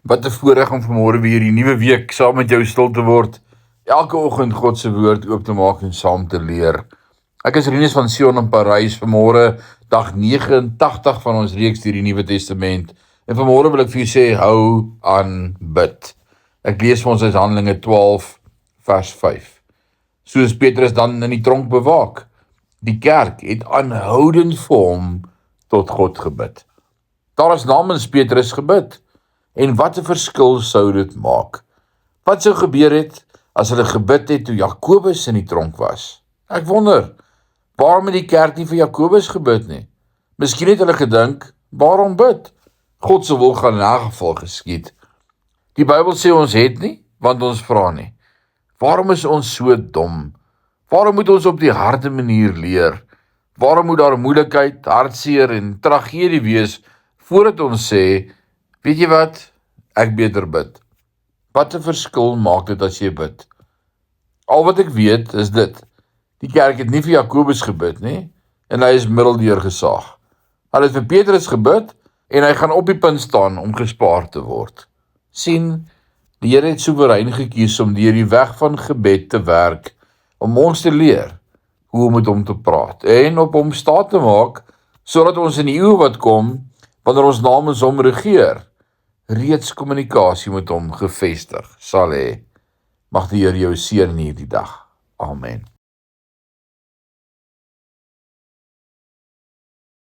Wat 'n voorreg om vanmôre weer die nuwe week saam met jou stil te word. Elke oggend God se woord oop te maak en saam te leer. Ek is Rinus van Sion in Parys. Vanmôre dag 89 van ons reeks deur die Nuwe Testament. En vanmôre wil ek vir jou sê hou aan bid. Ek lees vir ons uit Handelinge 12 vers 5. Soos Petrus dan in die tronk bewaak. Die kerk het aanhoudend vir hom tot God gebid. Daar is namens Petrus gebid. En wat 'n verskil sou dit maak? Wat sou gebeur het as hulle gebid het toe Jakobus in die tronk was? Ek wonder, waarom het die kerk nie vir Jakobus gebid nie? Miskien het hulle gedink, waarom bid? God se wil gaan in 'n geval geskied. Die Bybel sê ons het nie, want ons vra nie. Waarom is ons so dom? Waarom moet ons op die harde manier leer? Waarom moet daar moeilikheid, hartseer en tragedie wees voordat ons sê, weet jy wat? Ek beter bid. Wat 'n verskil maak dit as jy bid? Al wat ek weet is dit. Die kerk het nie vir Jakobus gebid nie en hy is middeldeur gesaag. Hulle het vir Petrus gebid en hy gaan op die punt staan om gespaar te word. Sien, die Here het soewerein gekies om deur die weg van gebed te werk, om ons te leer hoe om met hom te praat en op hom staat te maak, sodat ons in die eeuw wat kom, wanneer ons namens hom regeer, reeds kommunikasie met hom gevestig sal hê. Mag die Here jou seën in hierdie dag. Amen.